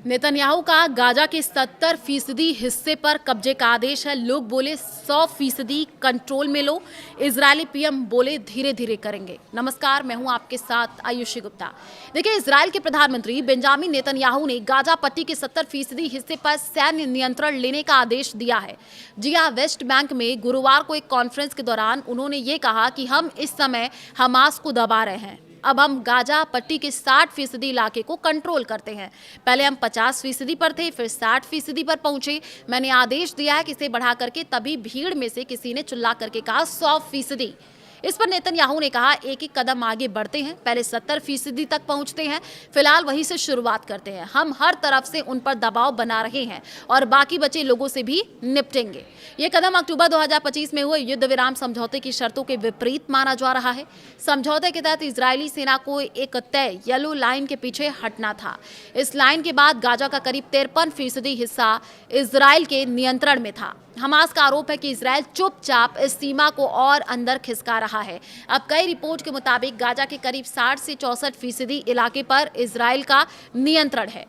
Netanyahu का Gaza के 70% हिस्से पर कब्जे का आदेश है। लोग बोले 100% कंट्रोल में लो। इजरायली पीएम बोले धीरे धीरे करेंगे। नमस्कार, मैं हूं आपके साथ आयुषी गुप्ता। देखिए, इजरायल के प्रधानमंत्री बेंजामिन नेतन्याहू ने गाजा पट्टी के 70% हिस्से पर सैन्य नियंत्रण लेने का आदेश दिया है। जी हां, वेस्ट बैंक में गुरुवार को एक कॉन्फ्रेंस के दौरान उन्होंने ये कहा कि हम इस समय हमास को दबा रहे हैं। अब हम गाजा पट्टी के 60% इलाके को कंट्रोल करते हैं। पहले हम 50% पर थे, फिर 60% पर पहुंचे। मैंने आदेश दिया है कि इसे बढ़ा करके, तभी भीड़ में से किसी ने चिल्ला करके कहा 100%। इस पर नेतन्याहू ने कहा एक एक कदम आगे बढ़ते हैं, पहले 70% तक पहुंचते हैं, फिलहाल वहीं से शुरुआत करते हैं। हम हर तरफ से उन पर दबाव बना रहे हैं और बाकी बचे लोगों से भी निपटेंगे। ये कदम अक्टूबर 2025 में हुए युद्ध विराम समझौते की शर्तों के विपरीत माना जा रहा है। समझौते के तहत इजरायली सेना को एक तय येलो लाइन के पीछे हटना था। इस लाइन के बाद गाजा का करीब 53% हिस्सा इजरायल के नियंत्रण में था। हमास का आरोप है कि इजरायल चुपचाप इस सीमा को और अंदर खिसका रहा है। अब कई रिपोर्ट के मुताबिक गाजा के करीब 60 से 64% इलाके पर इजरायल का नियंत्रण है।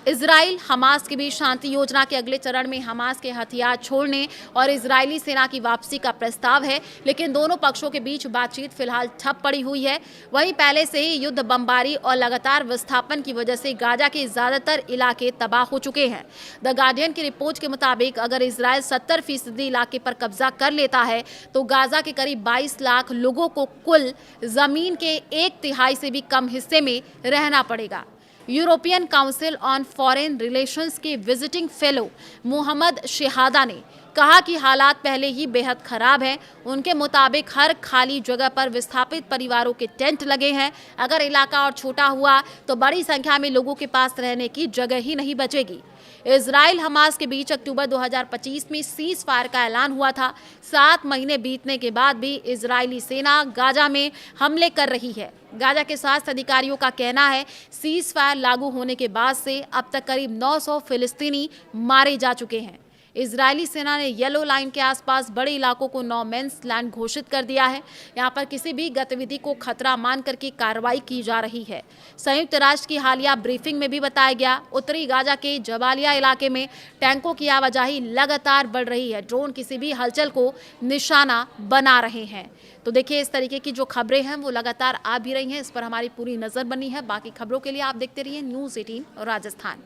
इजराइल हमास के बीच शांति योजना के अगले चरण में हमास के हथियार छोड़ने और इजरायली सेना की वापसी का प्रस्ताव है, लेकिन दोनों पक्षों के बीच बातचीत फिलहाल ठप पड़ी हुई है। वहीं पहले से ही युद्ध बमबारी और लगातार विस्थापन की वजह से गाजा के ज्यादातर इलाके तबाह हो चुके हैं। द गार्डियन की रिपोर्ट के मुताबिक अगर इजरायल 70% इलाके पर कब्जा कर लेता है तो गाजा के करीब 22 लाख लोगों को कुल जमीन के 1/3 से भी कम हिस्से में रहना पड़ेगा। European council on foreign relations के विजिटिंग फेलो मोहम्मद शहादा ने कहा कि हालात पहले ही बेहद खराब हैं। उनके मुताबिक हर खाली जगह पर विस्थापित परिवारों के टेंट लगे हैं। अगर इलाका और छोटा हुआ तो बड़ी संख्या में लोगों के पास रहने की जगह ही नहीं बचेगी। इजराइल हमास के बीच अक्टूबर 2025 में सीज फायर का ऐलान हुआ था। 7 महीने बीतने के बाद भी इजरायली सेना गाजा में हमले कर रही है। गाजा के स्वास्थ्य अधिकारियों का कहना है सीज फायर लागू होने के बाद से अब तक करीब 900 फिलिस्तीनी मारे जा चुके हैं। इजरायली सेना ने येलो लाइन के आसपास बड़े इलाकों को नो मेंस लैंड घोषित कर दिया है। यहां पर किसी भी गतिविधि को खतरा मान करके कार्रवाई की जा रही है। संयुक्त राष्ट्र की हालिया ब्रीफिंग में भी बताया गया, उत्तरी गाजा के जबालिया इलाके में टैंकों की आवाजाही लगातार बढ़ रही है। ड्रोन किसी भी हलचल को निशाना बना रहे हैं। तो देखिए, इस तरीके की जो खबरें हैं वो लगातार आ भी रही हैं। इस पर हमारी पूरी नजर बनी है। बाकी खबरों के लिए आप देखते रहिए न्यूज़ 18 राजस्थान।